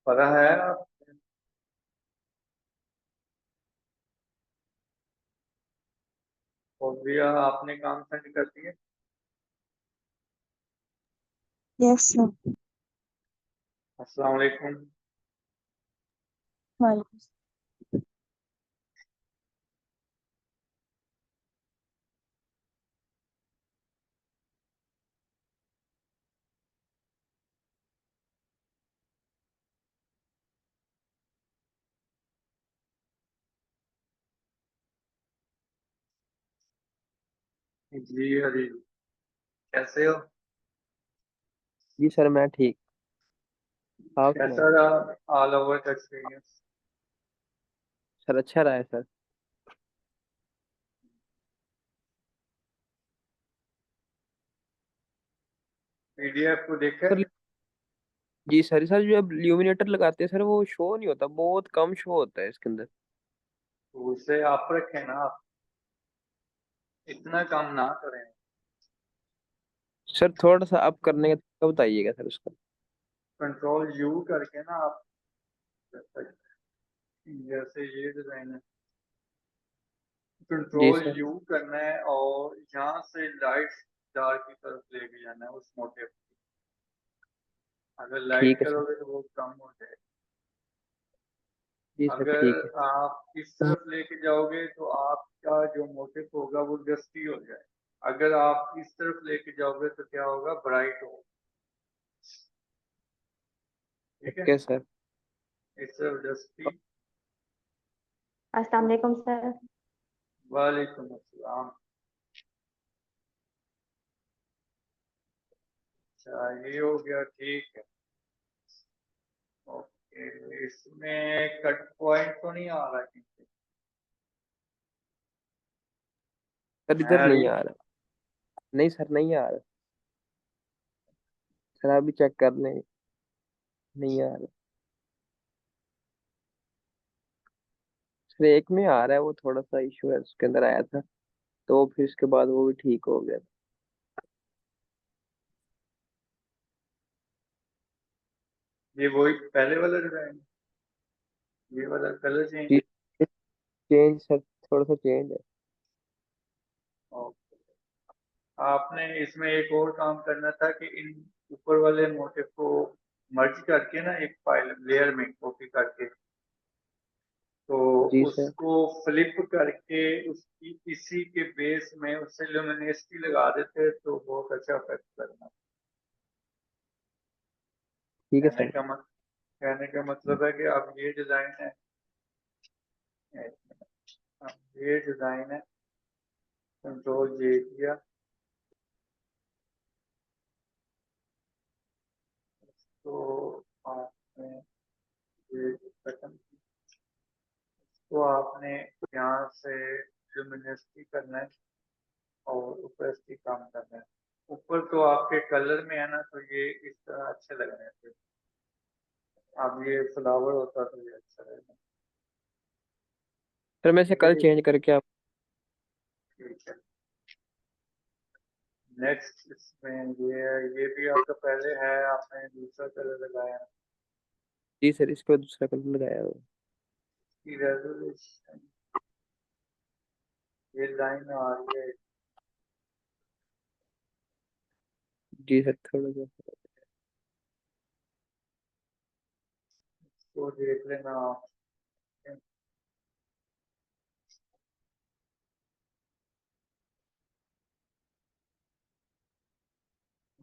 पता है आप? और भैया आपने काम सेंड कर दिए? Yes sir. अस्सलाम वालेकुम। वालेकुम। जी अली, कैसे हो? जी सर, मैं ठीक। आप कैसा सुनाए। रहा ऑल ओवर का एक्सपीरियंस? सर अच्छा रहा है सर। पीडीएफ को देखे? सर जी सर जो अब ल्यूमिनेटर लगाते हैं सर, वो शो नहीं होता, बहुत कम शो होता है इसके अंदर। तो उसे आप रखें ना, आप इतना काम ना करें। सर थोड़ा सा अप करने का तरीका बताइएगा सर उसका। कंट्रोल यू करके ना आप कर सकते हैं। जैसे ये डिजाइन है, जी कंट्रोल सर। यू करना है और यहाँ से लाइट डार्क की तरफ लेके जाना है उस मोटिव की। अगर लाइट ठीक है सर। करोगे तो वो कम हो जाएगा। जी सर ठीक है। अगर आप इस तरफ लेके जाओगे तो आपका जो मोटिव होगा वो डस्टी हो जाए। अगर आप इस तरफ लेके जाओगे तो क्या होगा, ब्राइट होगा। ठीक है, ओके सर। इस तरफ डस्टी। अस्सलाम वालेकुम सर। वालेकुम अस्सलाम। अच्छा ये हो गया, ठीक है। ओके, इसमें कट पॉइंट तो नहीं आ रहा कहीं से? सर है इधर नहीं अभी? आ रहा। नहीं सर, नहीं आ रहा। सर आप भी चेक कर लें। नहीं आ रहा। सर एक में आ रहा है, वो थोड़ा सा इशू है, उसके अंदर आया था, तो फिर उसके बाद वो भी ठीक हो गया। ये वही पहले वाला डिजाइन, ये वाला कलर चेंज? जी चेंज सर, थोड़ा सा चेंज है। ओके, आपने इसमें एक और काम करना था कि इन ऊपर वाले मोटिव को मर्ज करके ना एक फाइल लेयर में कॉपी करके, तो जी सर उसको फ्लिप करके उसकी इसी के बेस में उससे ल्यूमिनेसिटी लगा देते तो बहुत अच्छा इफेक्ट करना। ठीक है कहने सर। का मत कहने का मतलब है कि अब ये डिजाइन है, अब ये डिजाइन है, कंट्रोल जे किया तो आपने ये बटन, तो आपने यहाँ से ल्यूमिनेसिटी करना है और ओपेसिटी कम करना है। ऊपर तो आपके कलर में है ना, तो ये इस तरह अच्छे लग रहे थे। अब ये फ्लावर होता तो ये अच्छा लगता। सर मैं इसे ठीक है कल जी, चेंज करके आप। ठीक है। नेक्स्ट इसमें ये है, ये भी आपका पहले है, आपने दूसरा कलर लगाया है। जी सर, इस पर दूसरा कलर लगाया हुआ है। इसकी रेजोल्यूशन, ये लाइन आ रही है, जी सर थोड़ा सा। इसको देख लेना आप।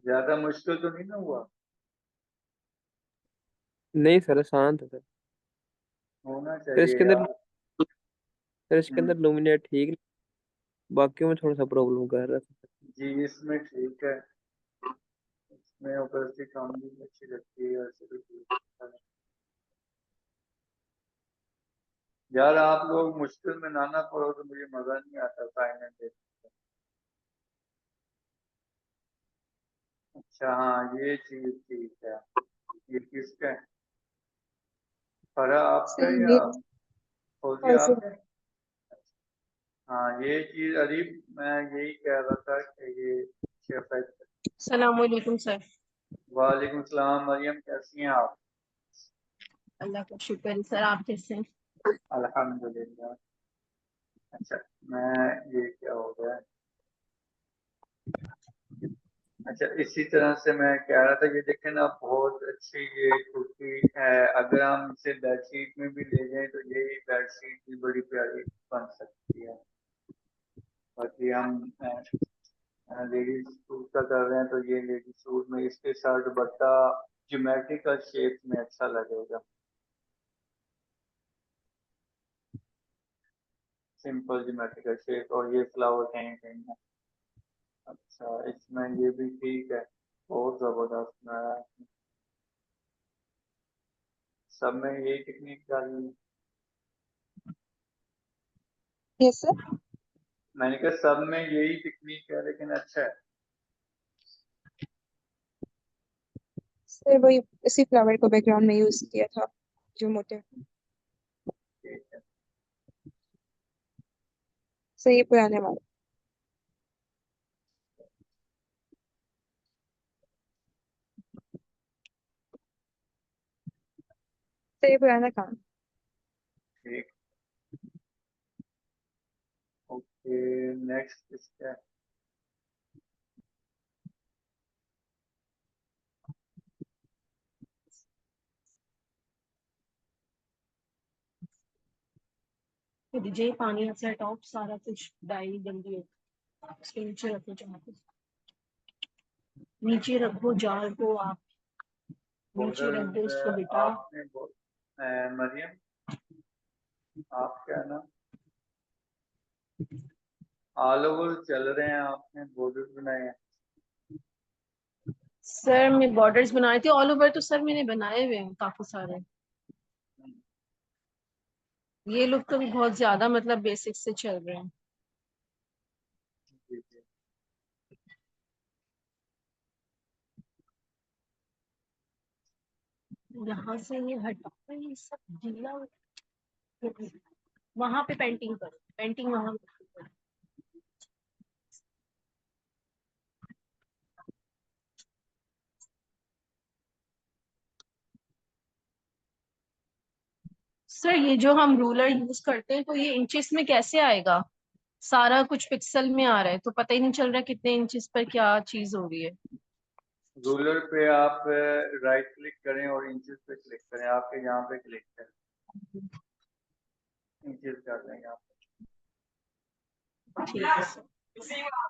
ज्यादा मुश्किल तो नहीं ना हुआ? नहीं सर, आसान था सर। होना सर चाहिए इसके अंदर यार। सर इसके हम्म, अंदर लुमिनेट ठीक, बाकियों में थोड़ा सा प्रॉब्लम कर रहा था। जी इसमें ठीक है, इसमें उपस्थित काम भी अच्छी लगती है, वैसे भी ठीक है। यार आप लोग मुश्किल में ना ना पड़ो तो मुझे मजा नहीं आता फाइनल देख। अच्छा हाँ, ये चीज ठीक है। ये किसका है? फरा आपका है सर या ये फौजी कैसे? आपका है? हाँ ये चीज अरीब, मैं यही कह रहा था कि ये शेफ है। सलाम वालेकुम सर। वालेकुम सलाम, मरियम कैसी हैं आप? अल्लाह का शुक्र है। सर आप कैसे हैं? अल्हम्दुलिल्लाह। अच्छा, मैं ये क्या हो गया? अच्छा, इसी तरह से मैं कह रहा था, ये देखें ना, बहुत अच्छी ये कुर्ती है। अगर हम इसे बेडशीट में भी ले जाएं तो यही बेडशीट भी बड़ी प्यारी बन सकती है। बाकी हम लेडीज सूट का कर रहे हैं तो ये लेडीज सूट में इसके साथ दुपट्टा ज्योमेट्रिकल शेप में अच्छा लगेगा। सिंपल ज्योमेट्रिकल शेप, और ये फ्लावर कहीं कहीं है। अच्छा, इसमें ये भी ठीक है, बहुत जबरदस्त बनाया है। सब में यही टेक्निक डाली है। Yes sir. मैंने कहा सब में यही टेक्निक है, लेकिन अच्छा है। सर वही इसी फ्लावर को बैकग्राउंड में यूज किया था जो मोटे। ठीक है। सर ये पुराने वाला। सर ये पुराना काम। ठीक। ओके, नेक्स्ट इसका है। तो दीजिए पानी से टॉप सारा कुछ डाई गंदी है, उसके नीचे रखो जहाँ पे नीचे रखो जार को आप, नीचे रख दो उसको बॉर्डर बेटा। आपने मरियम, आप क्या ना, ऑल ओवर चल रहे हैं, आपने बॉर्डर बनाए हैं। सर मैं बॉर्डर्स बनाए थे ऑल ओवर, तो सर मैंने बनाए हुए हैं काफी सारे। ये लोग तो भी बहुत ज्यादा मतलब बेसिक से चल रहे हैं। जी जी। यहाँ से ये हटा, ये सब गीला, वहां पे पेंटिंग करो, पेंटिंग वहां पे करो। सर ये जो हम रूलर यूज करते हैं तो ये इंचेस में कैसे आएगा? सारा कुछ पिक्सल में आ रहा है तो पता ही नहीं चल रहा कितने इंचेस पर क्या चीज हो रही है। रूलर पे आप राइट क्लिक करें और इंचेस पे क्लिक करें, आपके यहाँ पे क्लिक करें, इंचेस कर दें यहाँ पे। ठीक है सर।